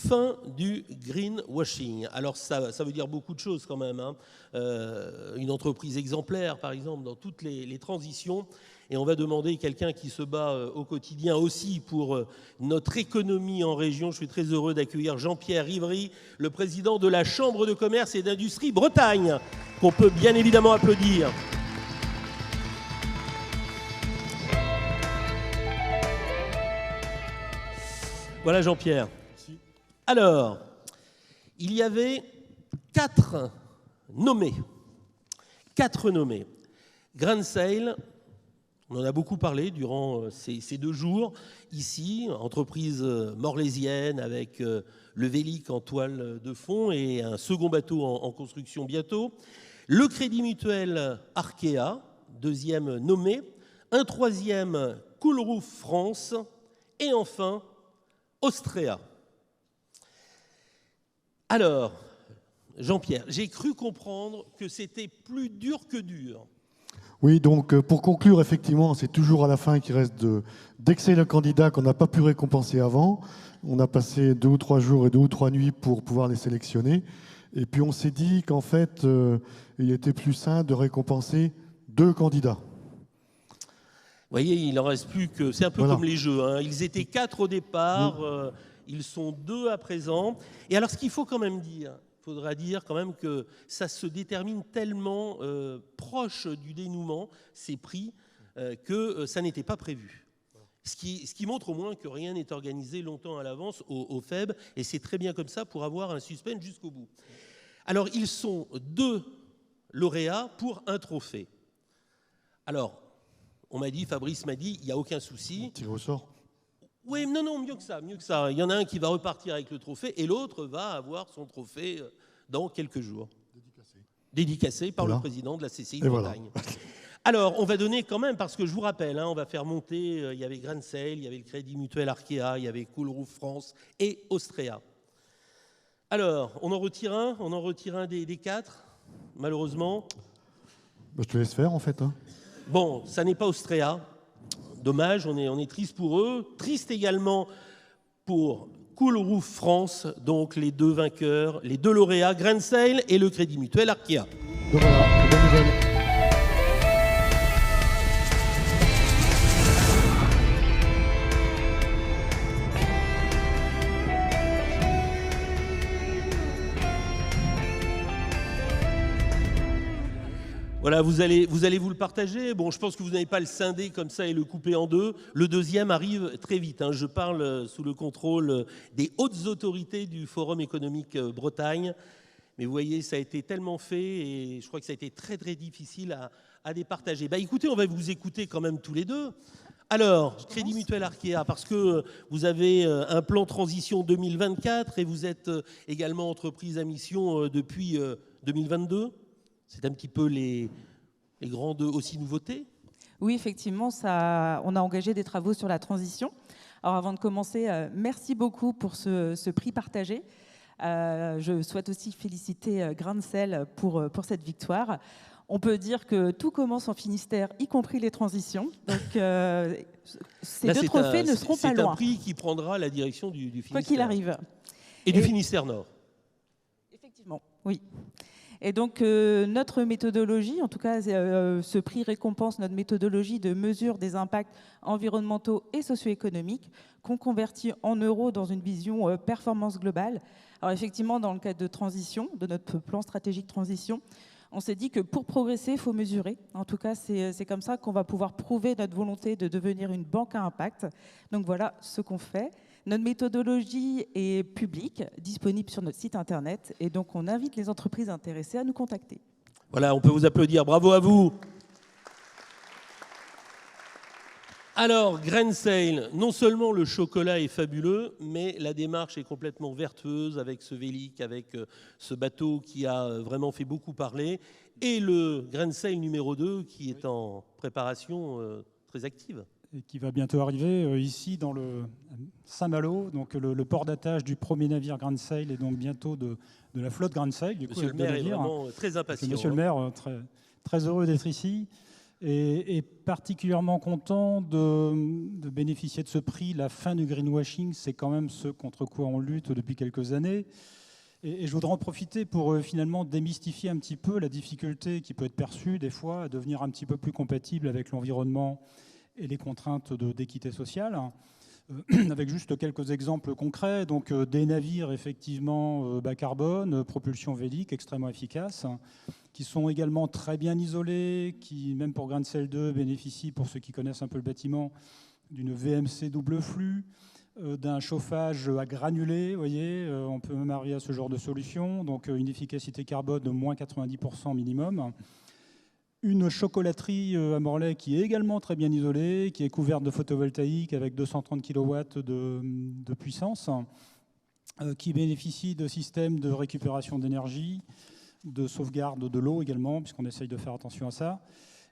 fin du greenwashing. Alors ça veut dire beaucoup de choses quand même, hein. Une entreprise exemplaire, par exemple, dans toutes les transitions. Et on va demander quelqu'un qui se bat au quotidien aussi pour notre économie en région. Je suis très heureux d'accueillir Jean-Pierre Ivry, le président de la Chambre de commerce et d'industrie Bretagne, qu'on peut bien évidemment applaudir. Voilà Jean-Pierre. Alors, il y avait 4 nommés. Grain Sail, on en a beaucoup parlé durant ces 2 jours, ici, entreprise morlaisienne avec le Vélic en toile de fond et un second bateau en construction bientôt. Le Crédit Mutuel Arkea, 2e nommé. Un 3e, Coolroof France. Et enfin, Ostrea. Alors, Jean-Pierre, j'ai cru comprendre que c'était plus dur que dur. Oui, donc pour conclure, effectivement, c'est toujours à la fin qu'il reste d'excellents candidats qu'on n'a pas pu récompenser avant. On a passé 2 ou 3 jours et 2 ou 3 nuits pour pouvoir les sélectionner. Et puis on s'est dit qu'en fait, il était plus sain de récompenser 2 candidats. Vous voyez, il n'en reste plus que... C'est un peu voilà. Comme les jeux, hein. Ils étaient 4 au départ, ils sont 2 à présent. Et alors, ce qu'il faut quand même dire, il faudra dire quand même que ça se détermine tellement proche du dénouement, ces prix, que ça n'était pas prévu. Ce qui montre au moins que rien n'est organisé longtemps à l'avance au FEB, et c'est très bien comme ça pour avoir un suspense jusqu'au bout. Alors, ils sont 2 lauréats pour un trophée. Alors, Fabrice m'a dit, il n'y a aucun souci. Tiré au sort. Oui, non, mieux que ça. Il y en a un qui va repartir avec le trophée et l'autre va avoir son trophée dans quelques jours. Dédicacé par le président de la CCI de Bretagne. Voilà. Alors, on va donner quand même, parce que je vous rappelle, hein, on va faire monter, il y avait Grain Sail, il y avait le Crédit Mutuel Arkea, il y avait Coolroof France et Ostrea. Alors, on en retire un des 4, malheureusement. Je te laisse faire, en fait. Hein. Bon, ça n'est pas Ostrea. Dommage, on est triste pour eux. Triste également pour Coolroof France, donc les 2 vainqueurs, les 2 lauréats, Grain Sail et le Crédit Mutuel Arkea. Donc voilà, bonne nouvelle. Voilà, vous allez vous le partager. Bon, je pense que vous n'allez pas le scinder comme ça et le couper en 2. Le 2e arrive très vite, hein. Je parle sous le contrôle des hautes autorités du Forum économique Bretagne. Mais vous voyez, ça a été tellement fait et je crois que ça a été très, très difficile à départager. Bah, écoutez, on va vous écouter quand même tous les 2. Alors, Crédit Mutuel Arkea, parce que vous avez un plan transition 2024 et vous êtes également entreprise à mission depuis 2022. C'est un petit peu les grandes aussi nouveautés. Oui, effectivement, on a engagé des travaux sur la transition. Alors avant de commencer, merci beaucoup pour ce prix partagé. Je souhaite aussi féliciter Grain Sail pour cette victoire. On peut dire que tout commence en Finistère, y compris les transitions. Donc ces 2 trophées ne seront pas loin. C'est un prix qui prendra la direction du Finistère. Quoi qu'il arrive. Et du Finistère Nord. Effectivement, oui. Et donc, notre méthodologie, en tout cas, ce prix récompense notre méthodologie de mesure des impacts environnementaux et socio-économiques qu'on convertit en euros dans une vision performance globale. Alors, effectivement, dans le cadre de transition, de notre plan stratégique transition, on s'est dit que pour progresser, il faut mesurer. En tout cas, c'est comme ça qu'on va pouvoir prouver notre volonté de devenir une banque à impact. Donc, voilà ce qu'on fait. Notre méthodologie est publique, disponible sur notre site internet, et donc on invite les entreprises intéressées à nous contacter. Voilà, on peut vous applaudir. Bravo à vous. Alors, Grain Sail, non seulement le chocolat est fabuleux, mais la démarche est complètement vertueuse avec ce Vélic, avec ce bateau qui a vraiment fait beaucoup parler, et le Grain Sail numéro 2 qui est en préparation très active. Et qui va bientôt arriver ici dans le Saint-Malo, donc le port d'attache du premier navire Grain Sail et donc bientôt de la flotte Grain Sail. Monsieur le maire est vraiment très impatient. Monsieur le maire, très heureux d'être ici. Et particulièrement content de bénéficier de ce prix. La fin du greenwashing, c'est quand même ce contre quoi on lutte depuis quelques années. Et je voudrais en profiter pour finalement démystifier un petit peu la difficulté qui peut être perçue des fois à devenir un petit peu plus compatible avec l'environnement et les contraintes d'équité sociale. Avec juste quelques exemples concrets, donc des navires effectivement bas carbone, propulsion vélique extrêmement efficace, qui sont également très bien isolés, qui même pour Grain de Sel 2 bénéficient, pour ceux qui connaissent un peu le bâtiment, d'une VMC double flux, d'un chauffage à granulés, vous voyez, on peut même arriver à ce genre de solution, donc une efficacité carbone de moins 90% minimum. Une chocolaterie à Morlaix qui est également très bien isolée, qui est couverte de photovoltaïque avec 230 kW de puissance, qui bénéficie de systèmes de récupération d'énergie, de sauvegarde de l'eau également, puisqu'on essaye de faire attention à ça.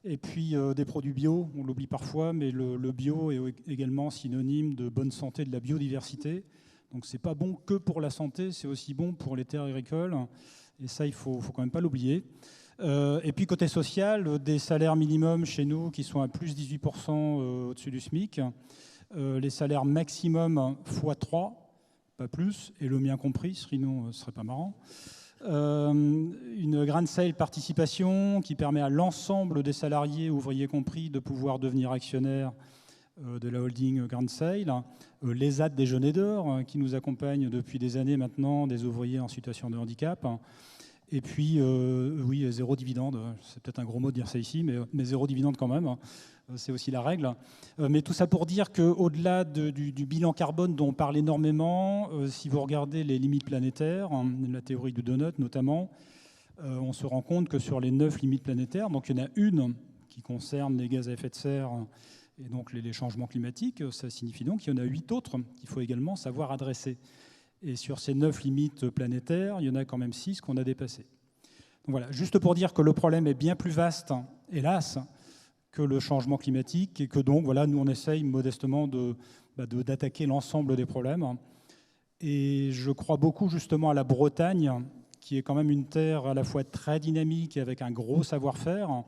Et puis des produits bio, on l'oublie parfois, mais le bio est également synonyme de bonne santé, de la biodiversité. Donc c'est pas bon que pour la santé, c'est aussi bon pour les terres agricoles. Et ça, il faut quand même pas l'oublier. Et puis côté social, des salaires minimums chez nous qui sont à plus 18% au-dessus du SMIC. Les salaires maximum x3, pas plus, et le mien compris, sinon ce serait pas marrant. Une Grain de Sel participation qui permet à l'ensemble des salariés, ouvriers compris, de pouvoir devenir actionnaires de la holding Grain de Sel. Les ZAD Déjeuner d'or qui nous accompagnent depuis des années maintenant, des ouvriers en situation de handicap. Et puis, oui, zéro dividende, c'est peut-être un gros mot de dire ça ici, mais zéro dividende quand même, c'est aussi la règle. Mais tout ça pour dire qu'au-delà du bilan carbone dont on parle énormément, si vous regardez les limites planétaires, la théorie du donut notamment, on se rend compte que sur les 9 limites planétaires, donc il y en a une qui concerne les gaz à effet de serre et donc les changements climatiques, ça signifie donc qu'il y en a 8 autres qu'il faut également savoir adresser. Et sur ces 9 limites planétaires, il y en a quand même 6 qu'on a dépassées. Donc voilà, juste pour dire que le problème est bien plus vaste, hélas, que le changement climatique, et que donc, voilà, nous, on essaye modestement d'attaquer l'ensemble des problèmes. Et je crois beaucoup justement à la Bretagne, qui est quand même une terre à la fois très dynamique et avec un gros savoir-faire,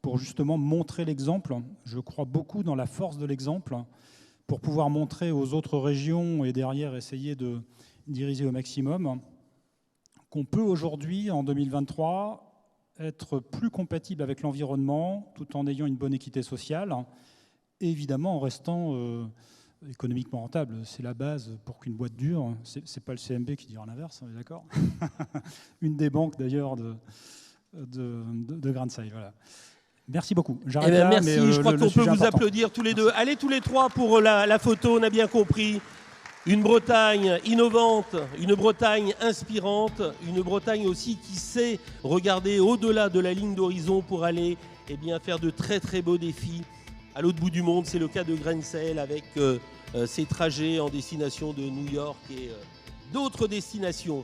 pour justement montrer l'exemple. Je crois beaucoup dans la force de l'exemple, pour pouvoir montrer aux autres régions et derrière essayer de diriger au maximum, qu'on peut aujourd'hui, en 2023, être plus compatible avec l'environnement tout en ayant une bonne équité sociale et évidemment en restant économiquement rentable. C'est la base pour qu'une boîte dure. C'est pas le CMB qui dira l'inverse, on est d'accord. Une des banques d'ailleurs de Grain de Sel. Voilà. Merci beaucoup. J'arrête là, merci, mais je crois qu'on peut vous applaudir tous les deux. Allez tous les trois pour la photo, on a bien compris. Une Bretagne innovante, une Bretagne inspirante, une Bretagne aussi qui sait regarder au-delà de la ligne d'horizon pour aller faire de très très beaux défis à l'autre bout du monde. C'est le cas de Grain de Sel avec ses trajets en destination de New York et d'autres destinations.